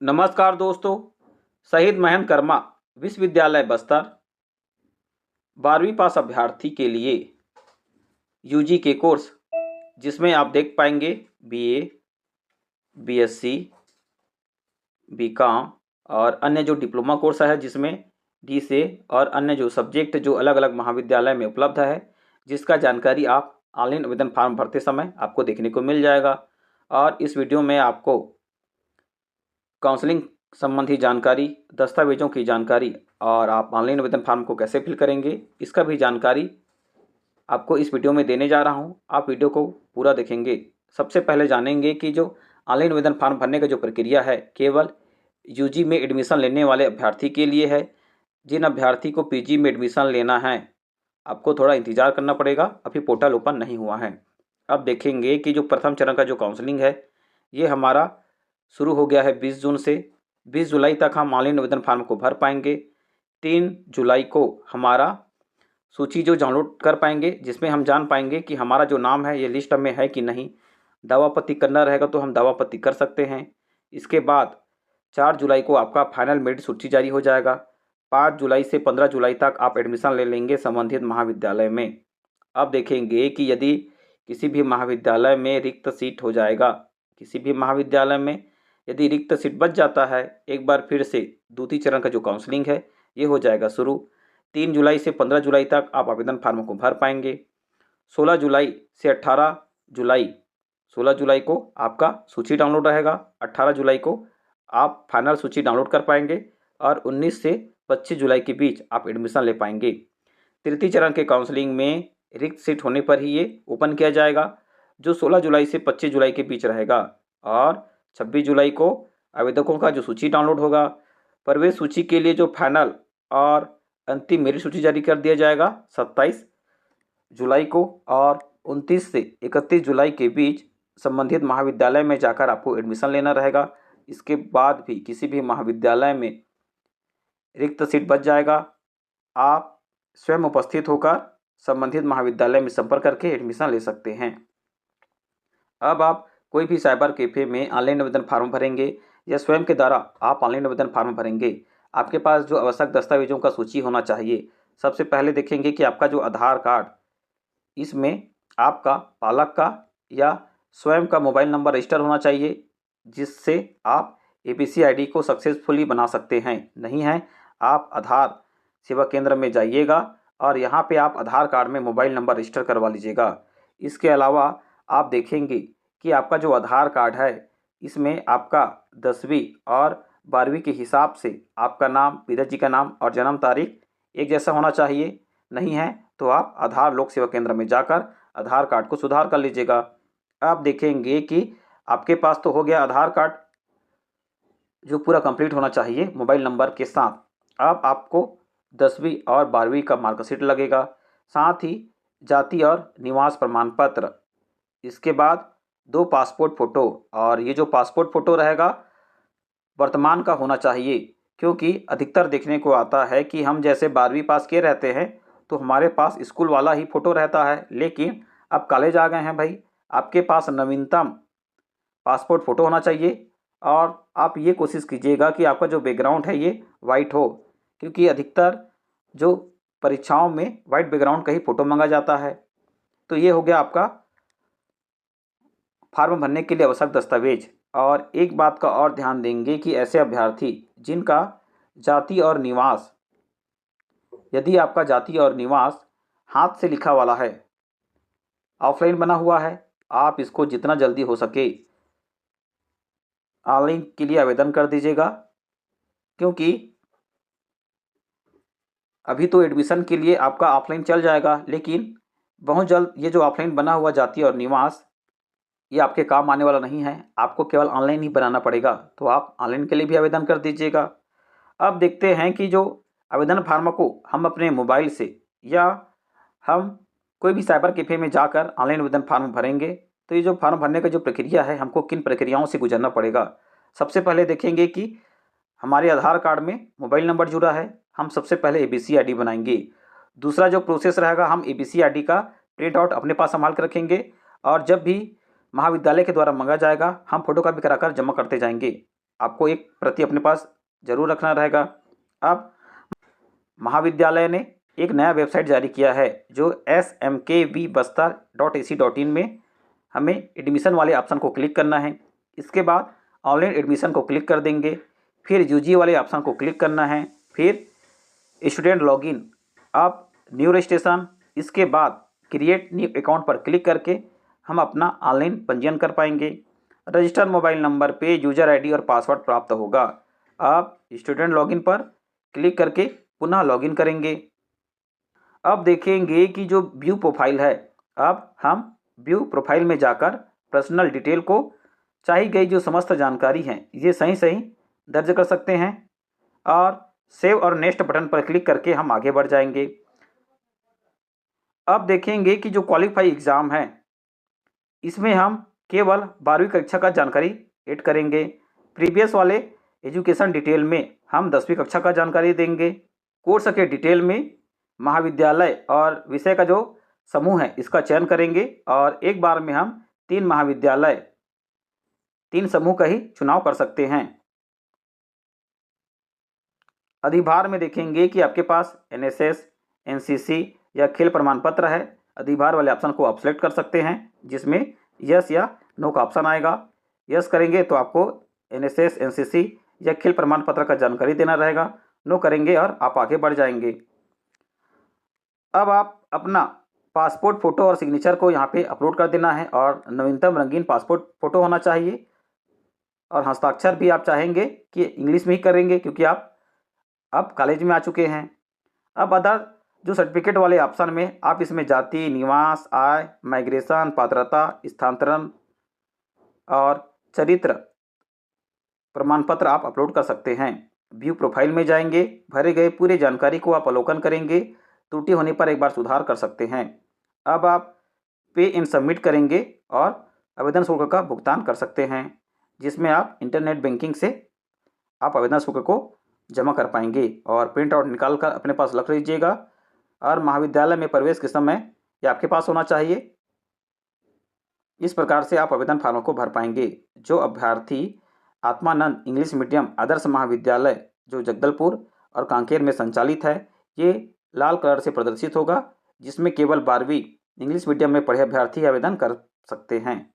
नमस्कार दोस्तों। शहीद महेंद्र कर्मा विश्वविद्यालय बस्तर 12वीं पास अभ्यर्थी के लिए यूजी के कोर्स जिसमें आप देख पाएंगे बीए, बीएससी, बीकॉम और अन्य जो डिप्लोमा कोर्स है जिसमें डीसे और अन्य जो सब्जेक्ट जो अलग अलग महाविद्यालय में उपलब्ध है, जिसका जानकारी आप ऑनलाइन आवेदन फॉर्म भरते समय आपको देखने को मिल जाएगा। और इस वीडियो में आपको काउंसलिंग संबंधी जानकारी, दस्तावेजों की जानकारी और आप ऑनलाइन आवेदन फॉर्म को कैसे फिल करेंगे, इसका भी जानकारी आपको इस वीडियो में देने जा रहा हूं। आप वीडियो को पूरा देखेंगे। सबसे पहले जानेंगे कि जो ऑनलाइन आवेदन फॉर्म भरने का जो प्रक्रिया है केवल यूजी में एडमिशन लेने वाले अभ्यर्थी के लिए है। जिन अभ्यर्थी को पीजी में एडमिशन लेना है आपको थोड़ा इंतज़ार करना पड़ेगा, अभी पोर्टल ओपन नहीं हुआ है। अब देखेंगे कि जो प्रथम चरण का जो काउंसलिंग है ये हमारा शुरू हो गया है 20 जून से। 20 जुलाई तक हम ऑनलाइन आवेदन फॉर्म को भर पाएंगे। 3 जुलाई को हमारा सूची जो डाउनलोड कर पाएंगे, जिसमें हम जान पाएंगे कि हमारा जो नाम है ये लिस्ट में है कि नहीं। दावापत्ती करना रहेगा तो हम दावापत्ती कर सकते हैं। इसके बाद 4 जुलाई को आपका फाइनल मेरिट सूची जारी हो जाएगा। 5 जुलाई से 15 जुलाई तक आप एडमिशन ले लेंगे संबंधित महाविद्यालय में। अब देखेंगे कि यदि किसी भी महाविद्यालय में रिक्त सीट हो जाएगा, किसी भी महाविद्यालय में यदि रिक्त सीट बच जाता है, एक बार फिर से द्वितीय चरण का जो काउंसलिंग है ये हो जाएगा शुरू। 3 जुलाई से 15 जुलाई तक आप आवेदन फार्म को भर पाएंगे। 16 जुलाई से 18 जुलाई 16 जुलाई को आपका सूची डाउनलोड रहेगा। 18 जुलाई को आप फाइनल सूची डाउनलोड कर पाएंगे और 19 से 25 जुलाई के बीच आप एडमिशन ले पाएंगे। तृतीय चरण के काउंसलिंग में रिक्त सीट होने पर ही ये ओपन किया जाएगा, जो 16 जुलाई से 25 जुलाई के बीच रहेगा। और 26 जुलाई को आवेदकों का जो सूची डाउनलोड होगा, प्रवेश सूची के लिए जो फाइनल और अंतिम मेरिट सूची जारी कर दिया जाएगा 27 जुलाई को। और 29 से 31 जुलाई के बीच संबंधित महाविद्यालय में जाकर आपको एडमिशन लेना रहेगा। इसके बाद भी किसी भी महाविद्यालय में रिक्त सीट बच जाएगा, आप स्वयं उपस्थित होकर संबंधित महाविद्यालय में संपर्क करके एडमिशन ले सकते हैं। अब आप कोई भी साइबर कैफे में ऑनलाइन आवेदन फार्म भरेंगे या स्वयं के द्वारा आप ऑनलाइन आवेदन फार्म भरेंगे, आपके पास जो आवश्यक दस्तावेजों का सूची होना चाहिए। सबसे पहले देखेंगे कि आपका जो आधार कार्ड, इसमें आपका पालक का या स्वयं का मोबाइल नंबर रजिस्टर होना चाहिए, जिससे आप एपीसी आईडी को सक्सेसफुली बना सकते हैं। नहीं है, आप आधार सेवा केंद्र में जाइएगा और यहाँ पे आप आधार कार्ड में मोबाइल नंबर रजिस्टर करवा लीजिएगा। इसके अलावा आप देखेंगे कि आपका जो आधार कार्ड है इसमें आपका 10वीं और 12वीं के हिसाब से आपका नाम, पिताजी का नाम और जन्म तारीख एक जैसा होना चाहिए। नहीं है तो आप आधार लोक सेवा केंद्र में जाकर आधार कार्ड को सुधार कर लीजिएगा। आप देखेंगे कि आपके पास तो हो गया आधार कार्ड जो पूरा कंप्लीट होना चाहिए मोबाइल नंबर के साथ। अब आपको 10वीं और 12वीं का मार्कशीट लगेगा, साथ ही जाति और निवास प्रमाण पत्र। इसके बाद 2 पासपोर्ट फ़ोटो, और ये जो पासपोर्ट फ़ोटो रहेगा वर्तमान का होना चाहिए, क्योंकि अधिकतर देखने को आता है कि हम जैसे 12वीं पास किए रहते हैं तो हमारे पास स्कूल वाला ही फ़ोटो रहता है, लेकिन अब कॉलेज आ गए हैं भाई, आपके पास नवीनतम पासपोर्ट फ़ोटो होना चाहिए। और आप ये कोशिश कीजिएगा कि आपका जो बैकग्राउंड है ये वाइट हो, क्योंकि अधिकतर जो परीक्षाओं में वाइट बैकग्राउंड का ही फ़ोटो मांगा जाता है। तो ये हो गया आपका फार्म भरने के लिए आवश्यक दस्तावेज। और एक बात का और ध्यान देंगे कि ऐसे अभ्यर्थी जिनका जाति और निवास, यदि आपका जाति और निवास हाथ से लिखा वाला है, ऑफलाइन बना हुआ है, आप इसको जितना जल्दी हो सके ऑनलाइन के लिए आवेदन कर दीजिएगा, क्योंकि अभी तो एडमिशन के लिए आपका ऑफलाइन चल जाएगा, लेकिन बहुत जल्द ये जो ऑफलाइन बना हुआ जाति और निवास ये आपके काम आने वाला नहीं है, आपको केवल ऑनलाइन ही बनाना पड़ेगा। तो आप ऑनलाइन के लिए भी आवेदन कर दीजिएगा। अब देखते हैं कि जो आवेदन फार्म को हम अपने मोबाइल से या हम कोई भी साइबर कैफे में जाकर ऑनलाइन आवेदन फार्म भरेंगे, तो ये जो फार्म भरने का जो प्रक्रिया है हमको किन प्रक्रियाओं से गुजरना पड़ेगा। सबसे पहले देखेंगे कि हमारे आधार कार्ड में मोबाइल नंबर जुड़ा है, हम सबसे पहले एबीसी आईडी बनाएंगे। दूसरा जो प्रोसेस रहेगा, हम एबीसी आईडी का प्रिंट आउट अपने पास संभाल कर रखेंगे, और जब भी महाविद्यालय के द्वारा मांगा जाएगा हम फोटोकॉपी कराकर जमा करते जाएंगे। आपको एक प्रति अपने पास ज़रूर रखना रहेगा। अब महाविद्यालय ने एक नया वेबसाइट जारी किया है जो smkvbastar.ac.in में हमें एडमिशन वाले ऑप्शन को क्लिक करना है। इसके बाद ऑनलाइन एडमिशन को क्लिक कर देंगे, फिर यूजी वाले ऑप्शन को क्लिक करना है, फिर स्टूडेंट लॉगिन, अब न्यू रजिस्ट्रेशन, इसके बाद क्रिएट न्यू अकाउंट पर क्लिक करके हम अपना ऑनलाइन पंजीयन कर पाएंगे। रजिस्टर्ड मोबाइल नंबर पे यूजर आईडी और पासवर्ड प्राप्त होगा। आप स्टूडेंट लॉगिन पर क्लिक करके पुनः लॉगिन करेंगे। अब देखेंगे कि जो व्यू प्रोफाइल है, अब हम व्यू प्रोफाइल में जाकर पर्सनल डिटेल को चाही गई जो समस्त जानकारी हैं ये सही सही दर्ज कर सकते हैं और सेव और नेक्स्ट बटन पर क्लिक करके हम आगे बढ़ जाएंगे। अब देखेंगे कि जो क्वालिफाई एग्ज़ाम है इसमें हम केवल 12वीं कक्षा का जानकारी ऐड करेंगे। प्रीवियस वाले एजुकेशन डिटेल में हम 10वीं कक्षा का जानकारी देंगे। कोर्स के डिटेल में महाविद्यालय और विषय का जो समूह है इसका चयन करेंगे और एक बार में हम 3 महाविद्यालय 3 समूह का ही चुनाव कर सकते हैं। अधिभार में देखेंगे कि आपके पास एनएसएस, एनसीसी या खेल प्रमाण पत्र है। अधिभार वाले ऑप्शन को आप सेलेक्ट कर सकते हैं जिसमें यस या नो का ऑप्शन आएगा। यस करेंगे तो आपको एनएसएस, एनसीसी या खेल प्रमाण पत्र का जानकारी देना रहेगा। नो करेंगे और आप आगे बढ़ जाएंगे। अब आप अपना पासपोर्ट फ़ोटो और सिग्नेचर को यहाँ पे अपलोड कर देना है और नवीनतम रंगीन पासपोर्ट फ़ोटो होना चाहिए और हस्ताक्षर भी आप चाहेंगे कि इंग्लिश में ही करेंगे क्योंकि आप अब कॉलेज में आ चुके हैं। अब अदर जो सर्टिफिकेट वाले ऑप्शन में आप इसमें जाति, निवास, आय, माइग्रेशन, पात्रता, स्थानांतरण और चरित्र प्रमाण पत्र आप अपलोड कर सकते हैं। व्यू प्रोफाइल में जाएंगे, भरे गए पूरे जानकारी को आप अवलोकन करेंगे, त्रुटि होने पर एक बार सुधार कर सकते हैं। अब आप पे एंड सबमिट करेंगे और आवेदन शुल्क का भुगतान कर सकते हैं जिसमें आप इंटरनेट बैंकिंग से आप आवेदन शुल्क को जमा कर पाएंगे और प्रिंट आउट निकाल कर अपने पास रख लीजिएगा और महाविद्यालय में प्रवेश के समय ये आपके पास होना चाहिए। इस प्रकार से आप आवेदन फार्म को भर पाएंगे। जो अभ्यर्थी आत्मानंद इंग्लिश मीडियम आदर्श महाविद्यालय जो जगदलपुर और कांकेर में संचालित है, ये लाल कलर से प्रदर्शित होगा जिसमें केवल 12वीं इंग्लिश मीडियम में पढ़े अभ्यर्थी आवेदन कर सकते हैं।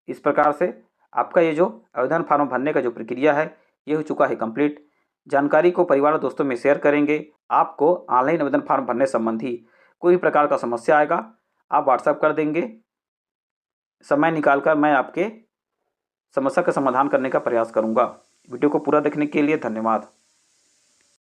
इस प्रकार से आपका ये जो आवेदन फार्म भरने का जो प्रक्रिया है ये हो चुका है कंप्लीट। जानकारी को परिवार और दोस्तों में शेयर करेंगे। आपको ऑनलाइन आवेदन फार्म भरने संबंधी कोई भी प्रकार का समस्या आएगा आप व्हाट्सएप कर देंगे। समय निकालकर मैं आपके समस्या का समाधान करने का प्रयास करूंगा। वीडियो को पूरा देखने के लिए धन्यवाद।